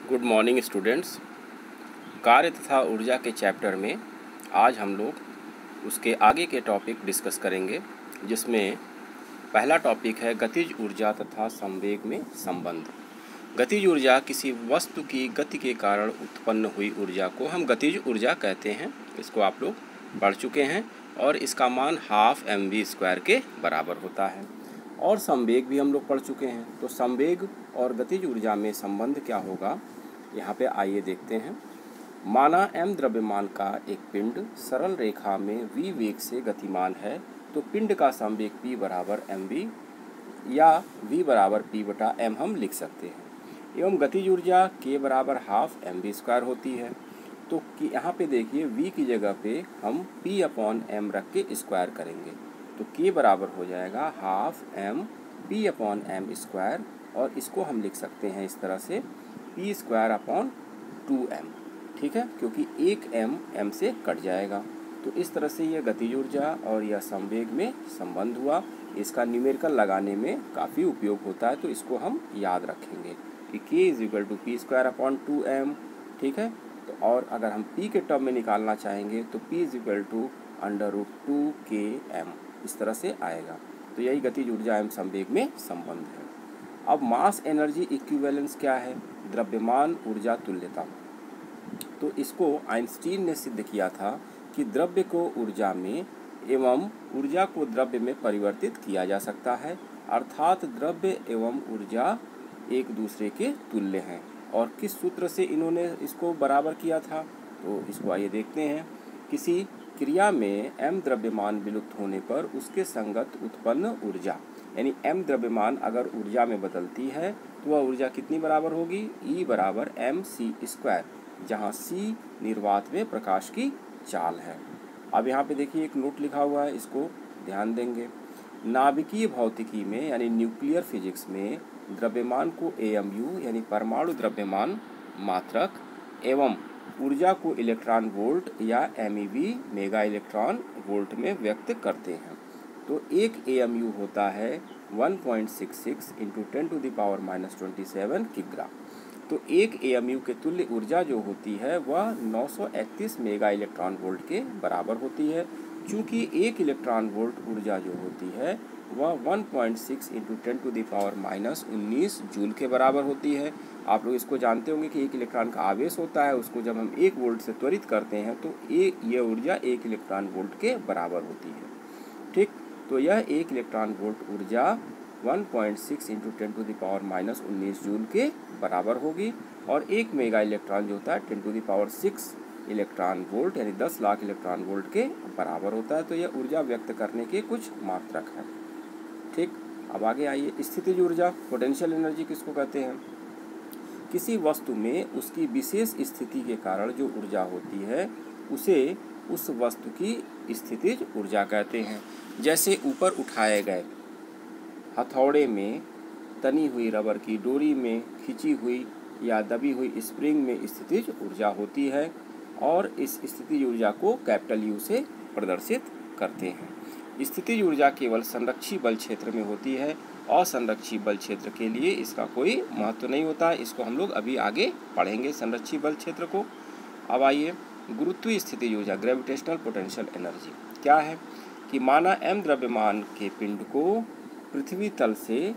Good morning students. कार्य तथा ऊर्जा के चैप्टर में आज हम लोग उसके आगे के टॉपिक डिस्कस करेंगे, जिसमें पहला टॉपिक है गतिज ऊर्जा तथा संवेग में संबंध। गतिज ऊर्जा किसी वस्तु की गति के कारण उत्पन्न हुई ऊर्जा को हम गतिज ऊर्जा कहते हैं। इसको आप लोग पढ़ चुके हैं और इसका मान 12 mv² के बराबर होता है। और संवेग भी हम लोग पढ़ चुके हैं। तो संवेग और गतिज ऊर्जा में संबंध क्या होगा, यहाँ पे आइए देखते हैं। माना m द्रव्यमान का एक पिंड सरल रेखा में v वेग से गतिमान है, तो पिंड का संवेग p बराबर mv या v बराबर p/m हम लिख सकते हैं। एवं गतिज ऊर्जा k बराबर 12 mv² होती है। तो यहाँ पे देखिए v की जगह पे हम p/m रख के स्क्वायर करेंगे, तो k बराबर हो जाएगा 12 m p/m²। और इसको हम लिख सकते हैं इस तरह से p²/2m, ठीक है, क्योंकि एक m से कट जाएगा। तो इस तरह से यह गतिज ऊर्जा और यह संवेग में संबंध हुआ। इसका न्यूमेरिकल लगाने में काफ़ी उपयोग होता है, तो इसको हम याद रखेंगे कि k = p²/2m, ठीक है। तो और अगर हम p के टर्म में निकालना चाहेंगे तो p = √2km, इस तरह से आएगा। तो यही गतिज ऊर्जा एवं संवेग में संबंध है। अब मास एनर्जी इक्विवेलेंस क्या है? द्रव्यमान ऊर्जा तुल्यता। तो इसको आइंस्टीन ने सिद्ध किया था कि द्रव्य को ऊर्जा में एवं ऊर्जा को द्रव्य में परिवर्तित किया जा सकता है, अर्थात द्रव्य एवं ऊर्जा एक दूसरे के तुल्य हैं। और किस सूत्र से इन्होंने इसको बराबर किया था, तो इसको आइए देखते हैं। किसी क्रिया में m द्रव्यमान विलुप्त होने पर उसके संगत उत्पन्न ऊर्जा, यानी m द्रव्यमान अगर ऊर्जा में बदलती है तो वह ऊर्जा कितनी बराबर होगी? E बराबर mc², जहाँ c निर्वात में प्रकाश की चाल है। अब यहाँ पे देखिए एक नोट लिखा हुआ है, इसको ध्यान देंगे। नाभिकीय भौतिकी में यानी न्यूक्लियर फिजिक्स में द्रव्यमान को AMU यानी परमाणु द्रव्यमान मात्रक एवं ऊर्जा को इलेक्ट्रॉन वोल्ट या MeV मेगा इलेक्ट्रॉन वोल्ट में व्यक्त करते हैं। तो एक AMU होता है 1.66 × 10⁻⁻27 किग्रा। तो एक AMU के तुल्य ऊर्जा जो होती है वह 931 मेगा इलेक्ट्रॉन वोल्ट के बराबर होती है। चूँकि एक इलेक्ट्रॉन वोल्ट ऊर्जा जो होती है वह 1.6 × 10⁻⁻19 जूल के बराबर होती है। आप लोग इसको जानते होंगे कि एक इलेक्ट्रॉन का आवेश होता है, उसको जब हम 1 वोल्ट से त्वरित करते हैं तो यह ऊर्जा 1 इलेक्ट्रॉन वोल्ट के बराबर होती है, ठीक। तो यह 1 इलेक्ट्रॉन वोल्ट ऊर्जा 1.6 × 10⁻⁻19 जूल के बराबर होगी। और 1 मेगा इलेक्ट्रॉन जो होता है 10⁻6 इलेक्ट्रॉन वोल्ट यानी 10 लाख इलेक्ट्रॉन वोल्ट के बराबर होता है। तो यह ऊर्जा व्यक्त करने के कुछ मात्रक हैं, ठीक। अब आगे आइए, स्थितिज ऊर्जा, पोटेंशियल एनर्जी किसको कहते हैं? किसी वस्तु में उसकी विशेष स्थिति के कारण जो ऊर्जा होती है उसे उस वस्तु की स्थितिज ऊर्जा कहते हैं। जैसे ऊपर उठाए गए हथौड़े में, तनी हुई रबर की डोरी में, खिंची हुई या दबी हुई स्प्रिंग में स्थितिज ऊर्जा होती है, और इस स्थितिज ऊर्जा को U से प्रदर्शित करते हैं। स्थितिज ऊर्जा केवल संरक्षी बल क्षेत्र में होती है, असंरक्षी बल क्षेत्र के लिए इसका कोई महत्व नहीं होता है। इसको हम लोग अभी आगे पढ़ेंगे, संरक्षी बल क्षेत्र को। अब आइए, गुरुत्वीय स्थितिज ऊर्जा, ग्रेविटेशनल पोटेंशियल एनर्जी क्या है? कि माना m द्रव्यमान के पिंड को पृथ्वी तल से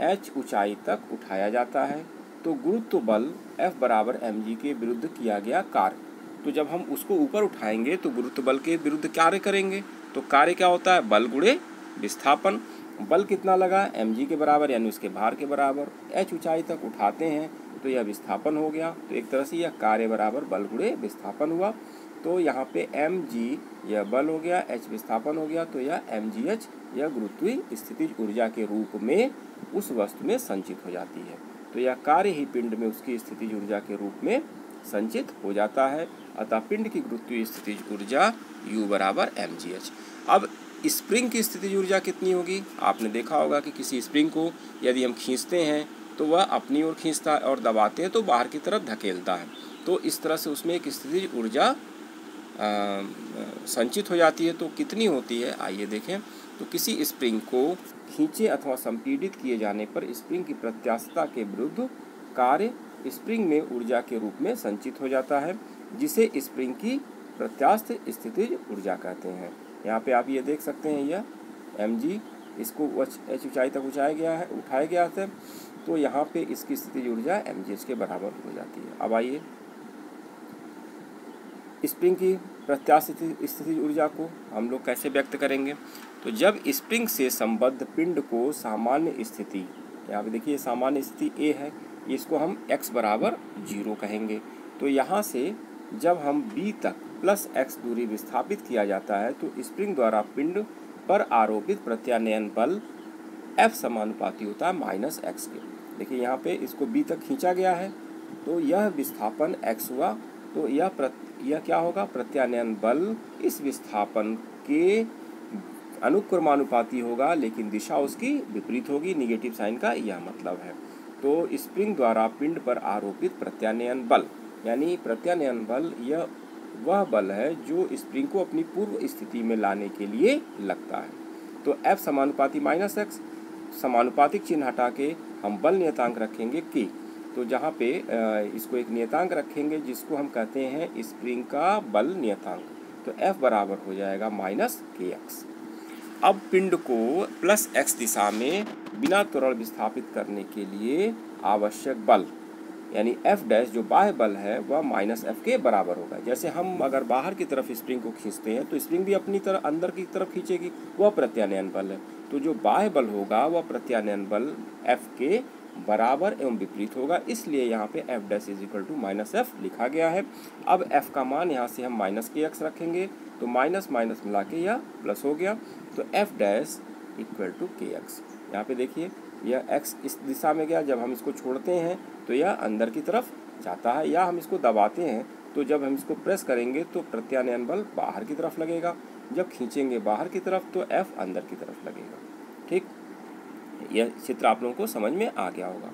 h ऊंचाई तक उठाया जाता है, तो गुरुत्व बल F बराबर mg के विरुद्ध किया गया कार्य। तो जब हम उसको ऊपर उठाएंगे तो गुरुत्व बल के विरुद्ध कार्य करेंगे। तो कार्य क्या होता है? बल गुणे विस्थापन। बल कितना लगा? mg के बराबर यानी उसके भार के बराबर। h ऊंचाई तक उठाते हैं तो यह विस्थापन हो गया। तो एक तरह से यह कार्य बराबर बल गुणे विस्थापन हुआ। तो यहाँ पे mg यह बल हो गया, h विस्थापन हो गया, तो यह mgh यह गुरुत्वीय स्थितिज ऊर्जा के रूप में उस वस्तु में संचित हो जाती है। तो यह कार्य ही पिंड में उसकी स्थितिज ऊर्जा के रूप में संचित हो जाता है। अतः पिंड की गुरुत्वीय स्थितिज ऊर्जा U बराबर mgh। अब स्प्रिंग की स्थितिज ऊर्जा कितनी होगी? आपने देखा होगा कि किसी स्प्रिंग को यदि हम खींचते हैं तो वह अपनी ओर खींचता है और दबाते हैं तो बाहर की तरफ धकेलता है। तो इस तरह से उसमें एक स्थितिज ऊर्जा संचित हो जाती है। तो कितनी होती है, आइए देखें। तो किसी स्प्रिंग को खींचे अथवा संपीड़ित किए जाने पर स्प्रिंग की प्रत्यास्थता के विरुद्ध कार्य स्प्रिंग में ऊर्जा के रूप में संचित हो जाता है, जिसे स्प्रिंग की प्रत्यास्थ स्थितिज ऊर्जा कहते हैं। यहाँ पे आप ये देख सकते हैं, यह mg इसको h ऊंचाई तक उठाया गया था, तो यहाँ पे इसकी स्थितिज ऊर्जा mgh के बराबर हो जाती है। अब आइए स्प्रिंग की प्रत्यास्थ स्थितिज ऊर्जा को हम लोग कैसे व्यक्त करेंगे। तो जब स्प्रिंग से संबद्ध पिंड को सामान्य स्थिति, यहाँ पे देखिए सामान्य स्थिति A है, इसको हम x बराबर 0 कहेंगे। तो यहाँ से जब हम B तक प्लस x दूरी विस्थापित किया जाता है तो स्प्रिंग द्वारा पिंड पर आरोपित प्रत्यानयन बल F समानुपाती होता है माइनस x के। देखिए यहाँ पे इसको B तक खींचा गया है, तो यह विस्थापन x हुआ, तो यह क्या होगा, प्रत्यानयन बल इस विस्थापन के अनुक्रमानुपाती होगा, लेकिन दिशा उसकी विपरीत होगी। निगेटिव साइन का यह मतलब है। तो स्प्रिंग द्वारा पिंड पर आरोपित प्रत्यानयन बल, यानी प्रत्यानयन बल यह वह बल है जो स्प्रिंग को अपनी पूर्व स्थिति में लाने के लिए लगता है। तो F समानुपाती माइनस x, समानुपातिक चिन्ह हटा के हम बल नियतांक रखेंगे k। तो जहाँ पे इसको एक नियतांक रखेंगे जिसको हम कहते हैं स्प्रिंग का बल नियतांक, तो F बराबर हो जाएगा माइनस kx। अब पिंड को प्लस x दिशा में बिना त्वरण विस्थापित करने के लिए आवश्यक बल, यानी F डैश जो बाह्य बल है वह माइनस F के बराबर होगा। जैसे हम अगर बाहर की तरफ स्प्रिंग को खींचते हैं तो स्प्रिंग भी अपनी तरफ अंदर की तरफ खींचेगी, वह प्रत्यानयन बल है। तो जो बाह्य बल होगा वह प्रत्यानयन बल F के बराबर एवं विपरीत होगा, इसलिए यहाँ पे F dash is equal to minus F लिखा गया है। अब F का मान यहाँ से हम माइनस kx रखेंगे, तो माइनस माइनस मिला के यह प्लस हो गया, तो F dash equal to kx। यहाँ पे देखिए यह x इस दिशा में गया, जब हम इसको छोड़ते हैं तो यह अंदर की तरफ जाता है, या हम इसको दबाते हैं तो जब हम इसको प्रेस करेंगे तो प्रत्यानयन बल बाहर की तरफ लगेगा, जब खींचेंगे बाहर की तरफ तो F अंदर की तरफ लगेगा। ठीक, यह चित्र आप लोगों को समझ में आ गया होगा।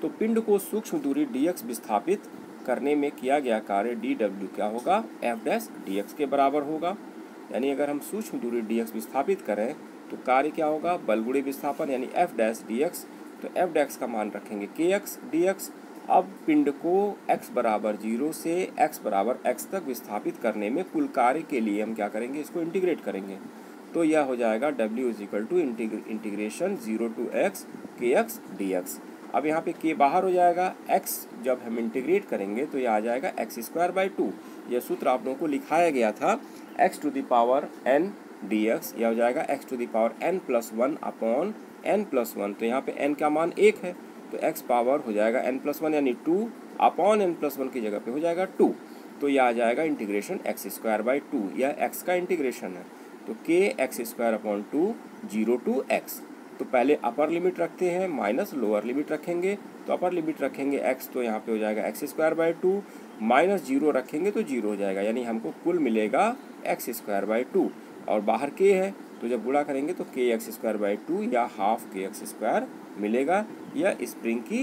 तो पिंड को सूक्ष्म दूरी dx विस्थापित करने में किया गया कार्य dw क्या होगा, F डैश dx के बराबर होगा। यानी अगर हम सूक्ष्म दूरी dx विस्थापित करें तो कार्य क्या होगा, बल गुणे विस्थापन यानी F डैश dx। तो F डैश का मान रखेंगे kx dx। अब पिंड को x बराबर 0 से x बराबर x तक विस्थापित करने में कुल कार्य के लिए हम क्या करेंगे, इसको इंटीग्रेट करेंगे। तो यह हो जाएगा w is equal to integration 0 to x kx dx। अब यहाँ पे k बाहर हो जाएगा, x जब हम इंटीग्रेट करेंगे तो यह आ जाएगा x स्क्वायर बाई 2। यह सूत्र आप लोगों को लिखाया गया था, x to the power n dx, यह हो जाएगा x to the power n plus 1 upon n plus 1। तो यहाँ पे n का मान 1 है, तो x पावर हो जाएगा n प्लस 1 यानी 2 अपॉन n प्लस 1 की जगह पे हो जाएगा 2। तो यह आ जाएगा इंटीग्रेशन x स्क्वायर बाई 2, यह x का इंटीग्रेशन है। तो k x square upon 2 0 to x। तो पहले अपर लिमिट रखते हैं माइनस लोअर लिमिट रखेंगे, तो अपर लिमिट रखेंगे x, तो यहाँ पे हो जाएगा x स्क्वायर बाई 2, माइनस 0 रखेंगे तो 0 हो जाएगा, यानी हमको कुल मिलेगा x स्क्वायर बाई 2। और बाहर k है तो जब गुणा करेंगे तो k x स्क्वायर बाई 2 या हाफ k x स्क्वायर मिलेगा। यह स्प्रिंग की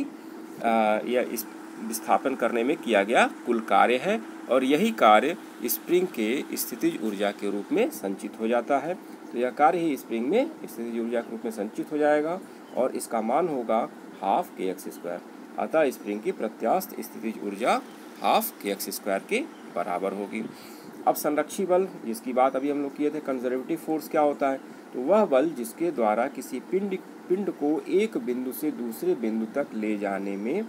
यह इस विस्थापन करने में किया गया कुल कार्य है, और यही कार्य स्प्रिंग के स्थितिज ऊर्जा के रूप में संचित हो जाता है। तो यह कार्य ही स्प्रिंग में स्थितिज ऊर्जा के रूप में संचित हो जाएगा और इसका मान होगा हाफ kx स्क्वायर। अतः स्प्रिंग की प्रत्यास्थ स्थितिज ऊर्जा हाफ kx स्क्वायर के बराबर होगी। अब संरक्षी बल, जिसकी बात अभी हम लोग किए थे, कंजर्वेटिव फोर्स क्या होता है, तो वह बल जिसके द्वारा किसी पिंड को एक बिंदु से दूसरे बिंदु तक ले जाने में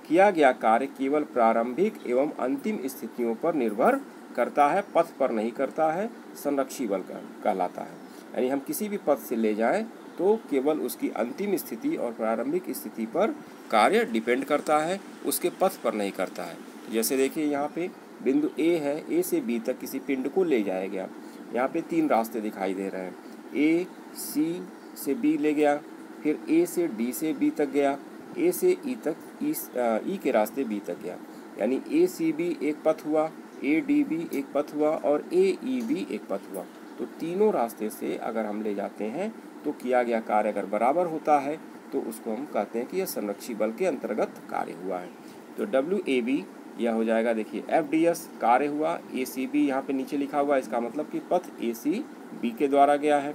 किया गया कार्य केवल प्रारंभिक एवं अंतिम स्थितियों पर निर्भर करता है, पथ पर नहीं करता है, संरक्षी बल कहलाता है। यानी हम किसी भी पथ से ले जाएं तो केवल उसकी अंतिम स्थिति और प्रारंभिक स्थिति पर कार्य डिपेंड करता है, उसके पथ पर नहीं करता है। जैसे देखिए यहाँ पे बिंदु A है, A से B तक किसी पिंड को ले जाया गया। यहाँ पे 3 रास्ते दिखाई दे रहे हैं, A C से B ले गया, फिर A से D से B तक गया, A से E तक E के रास्ते B तक गया। यानी ACB एक पथ हुआ, ADB एक पथ हुआ और AEB एक पथ हुआ। तो तीनों रास्ते से अगर हम ले जाते हैं तो किया गया कार्य अगर बराबर होता है तो उसको हम कहते हैं कि यह संरक्षी बल के अंतर्गत कार्य हुआ है। तो WAB यह हो जाएगा, देखिए FDS कार्य हुआ, ACB यहाँ पे नीचे लिखा हुआ है, इसका मतलब कि पथ ACB के द्वारा गया है।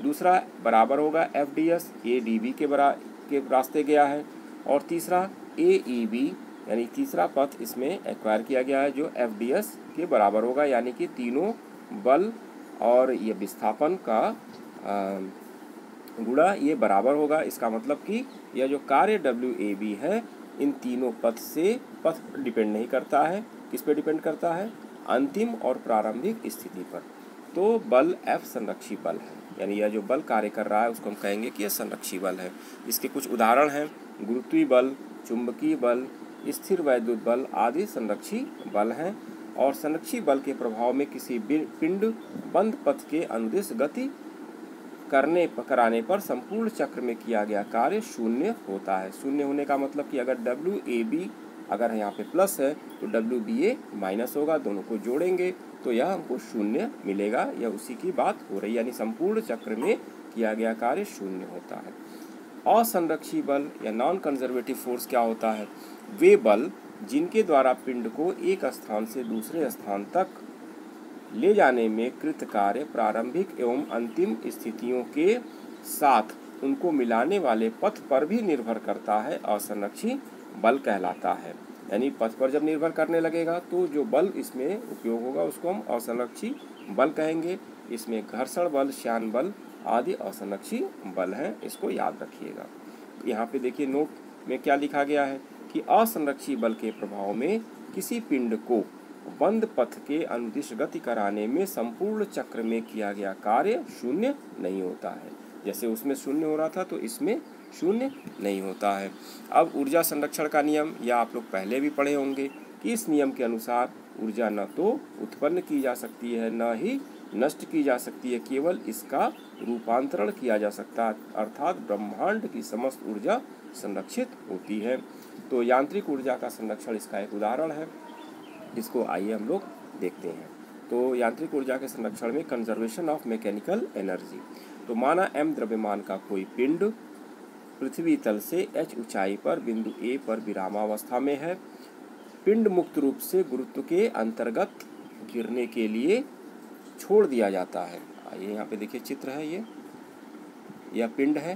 दूसरा बराबर होगा FDS ADB के रास्ते गया है, और तीसरा AEB यानी तीसरा पथ इसमें एक्वायर किया गया है जो FDS के बराबर होगा, यानी कि तीनों बल और ये विस्थापन का गुणा ये बराबर होगा। इसका मतलब कि यह जो कार्य WAB है इन तीनों पथ डिपेंड नहीं करता है। किस पे डिपेंड करता है? अंतिम और प्रारंभिक स्थिति पर। तो बल F संरक्षी बल है, यानी यह जो बल कार्य कर रहा है उसको हम कहेंगे कि यह संरक्षी बल है। इसके कुछ उदाहरण हैं, गुरुत्वीय बल, चुंबकीय बल, स्थिर वैद्युत बल आदि संरक्षी बल हैं। और संरक्षी बल के प्रभाव में किसी पिंड बंद पथ के अनुदिश गति कराने पर संपूर्ण चक्र में किया गया कार्य शून्य होता है। शून्य होने का मतलब कि अगर WAB अगर यहाँ पे प्लस है तो WBA माइनस होगा, दोनों को जोड़ेंगे तो यह हमको शून्य मिलेगा। यह उसी की बात हो रही है, यानी संपूर्ण चक्र में किया गया कार्य शून्य होता है। असंरक्षी बल या नॉन कंजर्वेटिव फोर्स क्या होता है? वे बल जिनके द्वारा पिंड को एक स्थान से दूसरे स्थान तक ले जाने में कृत कार्य प्रारंभिक एवं अंतिम स्थितियों के साथ उनको मिलाने वाले पथ पर भी निर्भर करता है, असंरक्षी बल कहलाता है। यानी पथ पर जब निर्भर करने लगेगा तो जो बल इसमें उपयोग होगा उसको हम असंरक्षी बल कहेंगे। इसमें घर्षण बल, श्यान बल आदि असंरक्षी बल हैं, इसको याद रखिएगा। यहाँ पे देखिए नोट में क्या लिखा गया है कि असंरक्षी बल के प्रभाव में किसी पिंड को बंद पथ के अनुदिश गति कराने में संपूर्ण चक्र में किया गया कार्य शून्य नहीं होता है। जैसे उसमें शून्य हो रहा था तो इसमें शून्य नहीं होता है। अब ऊर्जा संरक्षण का नियम या आप लोग पहले भी पढ़े होंगे कि इस नियम के अनुसार ऊर्जा न तो उत्पन्न की जा सकती है न ही नष्ट की जा सकती है, केवल इसका रूपांतरण किया जा सकता है, अर्थात ब्रह्मांड की समस्त ऊर्जा संरक्षित होती है। तो यांत्रिक ऊर्जा का संरक्षण इसका एक उदाहरण है, इसको आइए हम लोग देखते हैं। तो यांत्रिक ऊर्जा के संरक्षण में कंजर्वेशन ऑफ मैकेनिकल एनर्जी। तो माना m द्रव्यमान का कोई पिंड पृथ्वी तल से h ऊंचाई पर बिंदु A पर विरामावस्था में है। पिंड मुक्त रूप से गुरुत्व के अंतर्गत गिरने के लिए छोड़ दिया जाता है। आइए यहाँ पे देखिए चित्र है, यह पिंड है,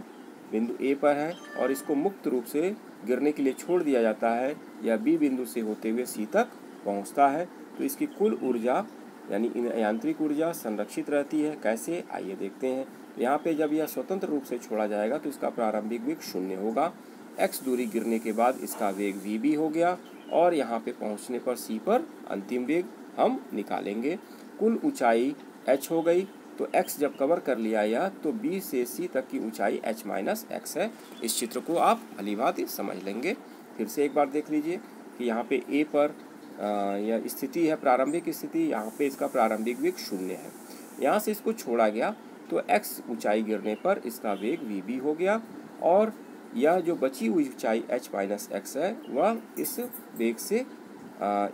बिंदु A पर है और इसको मुक्त रूप से गिरने के लिए छोड़ दिया जाता है। यह B बिंदु से होते हुए C तक पहुँचता है। तो इसकी कुल ऊर्जा यानी यांत्रिक ऊर्जा संरक्षित रहती है। कैसे? आइए देखते हैं। यहाँ पे जब यह स्वतंत्र रूप से छोड़ा जाएगा तो इसका प्रारंभिक वेग शून्य होगा। x दूरी गिरने के बाद इसका वेग VB हो गया और यहाँ पे पहुँचने पर C पर अंतिम वेग हम निकालेंगे। कुल ऊंचाई h हो गई, तो x जब कवर कर लिया या तो B से C तक की ऊंचाई h माइनस x है। इस चित्र को आप भलीभांति समझ लेंगे। फिर से एक बार देख लीजिए कि यहाँ पे A पर यह स्थिति है, प्रारंभिक स्थिति, यहाँ पे इसका प्रारंभिक वेग शून्य है। यहाँ से इसको छोड़ा गया तो x ऊंचाई गिरने पर इसका वेग VB हो गया और यह जो बची हुई ऊंचाई h माइनस x है वह इस वेग से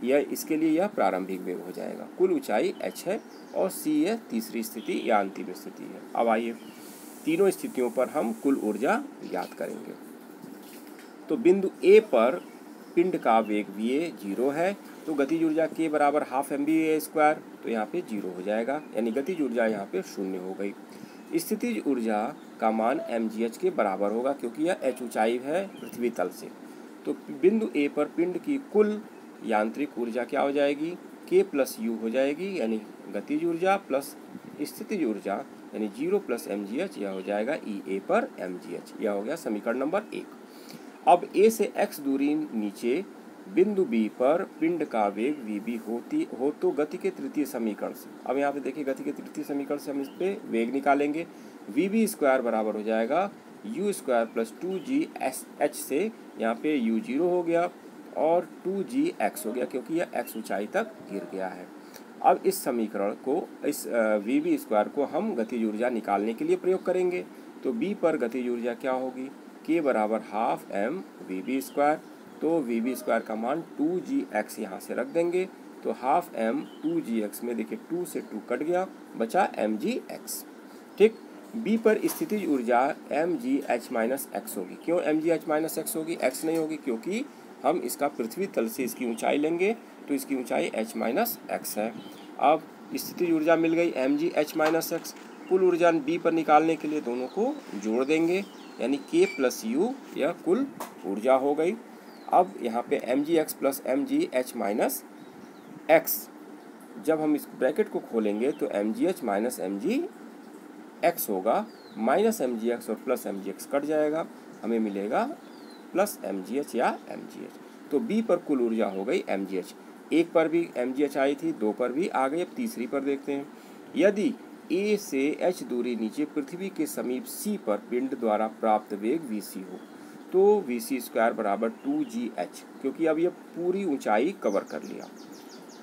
यह इसके लिए यह प्रारंभिक वेग हो जाएगा। कुल ऊंचाई h है और C यह तीसरी स्थिति या अंतिम स्थिति है। अब आइए तीनों स्थितियों पर हम कुल ऊर्जा ज्ञात करेंगे। तो बिंदु A पर पिंड का वेग VA 0 है, तो गतिज ऊर्जा K बराबर हाफ mv² तो यहाँ पे 0 हो जाएगा, यानी गतिज ऊर्जा यहाँ पे शून्य हो गई। स्थितिज ऊर्जा का मान mgh के बराबर होगा क्योंकि यह h ऊंचाई है पृथ्वी तल से। तो बिंदु A पर पिंड की कुल यांत्रिक ऊर्जा क्या हो जाएगी? K प्लस U हो जाएगी, यानी गतिज ऊर्जा प्लस स्थितिज ऊर्जा यानी 0 प्लस mgh, यह हो जाएगा EA पर mgh। यह हो गया समीकरण नंबर 1। अब A से x दूरी नीचे बिंदु B पर पिंड का वेग VB हो तो गति के तृतीय समीकरण से, अब यहाँ पे देखिए गति के तृतीय समीकरण से हम इस पे वेग निकालेंगे। VB² बराबर हो जाएगा U² प्लस 2gh से यहाँ पे U 0 हो गया और 2gx हो गया क्योंकि यह x ऊंचाई तक गिर गया है। अब इस समीकरण को, इस VB² को हम गतिज ऊर्जा निकालने के लिए प्रयोग करेंगे। तो B पर गतिज ऊर्जा क्या होगी? K बराबर हाफ m VB²। तो VB² का मान 2gx यहाँ से रख देंगे, तो हाफ m 2gx में देखिए 2 से 2 कट गया, बचा mgx। ठीक। B पर स्थितिज ऊर्जा mgh माइनस x होगी। क्यों mgh माइनस x होगी? x नहीं होगी क्योंकि हम इसका पृथ्वी तल से इसकी ऊंचाई लेंगे तो इसकी ऊंचाई h माइनस x है। अब स्थितिज ऊर्जा मिल गई mgh माइनस x। कुल ऊर्जा B पर निकालने के लिए दोनों को जोड़ देंगे, यानी K प्लस U यह कुल ऊर्जा हो गई। अब यहाँ पे mgx plus mgh minus x, जब हम इस ब्रैकेट को खोलेंगे तो mgh माइनस mgx होगा, माइनस mgx और प्लस mgx कट जाएगा, हमें मिलेगा प्लस mgh या mgh। तो B पर कुल ऊर्जा हो गई mgh। एक पर भी mgh आई थी, दो पर भी आ गई। अब तीसरी पर देखते हैं। यदि A से h दूरी नीचे पृथ्वी के समीप C पर पिंड द्वारा प्राप्त वेग vc हो तो vc स्क्वायर बराबर 2gh, क्योंकि अब ये पूरी ऊंचाई कवर कर लिया,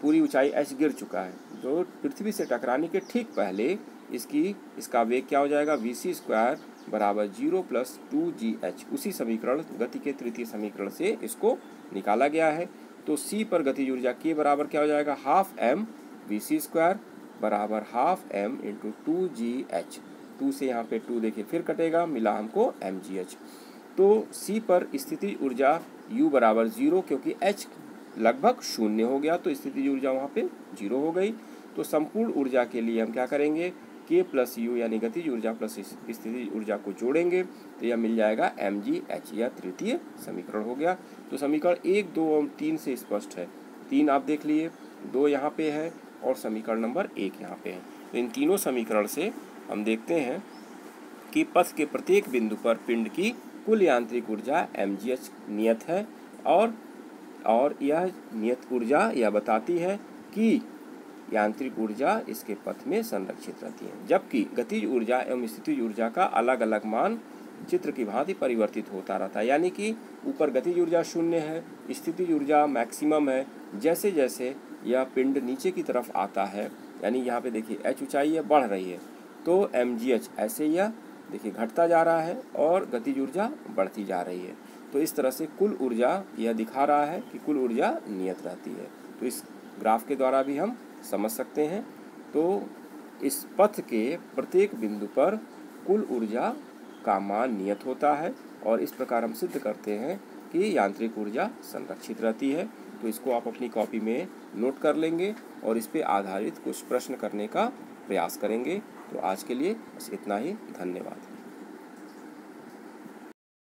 पूरी ऊंचाई h गिर चुका है, तो पृथ्वी से टकराने के ठीक पहले इसका वेग क्या हो जाएगा, vc स्क्वायर बराबर 0 प्लस 2gh। उसी समीकरण, गति के तृतीय समीकरण से इसको निकाला गया है। तो C पर गतिज ऊर्जा के बराबर क्या हो जाएगा, हाफ m vc स्क्वायर बराबर हाफ m इंटू 2gh। 2 से यहाँ पे 2 देखिए फिर कटेगा, मिला हमको mgh। तो C पर स्थितिज ऊर्जा U बराबर 0, क्योंकि h लगभग शून्य हो गया तो स्थितिज ऊर्जा वहाँ पे 0 हो गई। तो संपूर्ण ऊर्जा के लिए हम क्या करेंगे, K प्लस U यानी गतिज ऊर्जा प्लस स्थितिज ऊर्जा को जोड़ेंगे तो यह मिल जाएगा mgh, यह तृतीय समीकरण हो गया। तो समीकरण 1, 2 और 3 से स्पष्ट है। 3 आप देख लिए, 2 यहाँ पे है और समीकरण नंबर 1 यहाँ पे है। तो इन तीनों समीकरण से हम देखते हैं कि पथ के प्रत्येक बिंदु पर पिंड की कुल यांत्रिक ऊर्जा mgh नियत है, और यह नियत ऊर्जा यह बताती है कि यांत्रिक ऊर्जा इसके पथ में संरक्षित रहती है, जबकि गतिज ऊर्जा एवं स्थितिज ऊर्जा का अलग अलग मान चित्र की भांति परिवर्तित होता रहता है। यानी कि ऊपर गतिज ऊर्जा 0 है, स्थितिज ऊर्जा मैक्सिमम है। जैसे जैसे यह पिंड नीचे की तरफ आता है, यानी यहाँ पे देखिए h ऊंचाई है, बढ़ रही है, तो mgh ऐसे यह देखिए घटता जा रहा है और गतिज ऊर्जा बढ़ती जा रही है। तो इस तरह से कुल ऊर्जा यह दिखा रहा है कि कुल ऊर्जा नियत रहती है। तो इस ग्राफ के द्वारा भी हम समझ सकते हैं। तो इस पथ के प्रत्येक बिंदु पर कुल ऊर्जा का मान नियत होता है, और इस प्रकार हम सिद्ध करते हैं कि यांत्रिक ऊर्जा संरक्षित रहती है। तो इसको आप अपनी कॉपी में नोट कर लेंगे और इस पे आधारित कुछ प्रश्न करने का प्रयास करेंगे। तो आज के लिए बस इतना ही। धन्यवाद।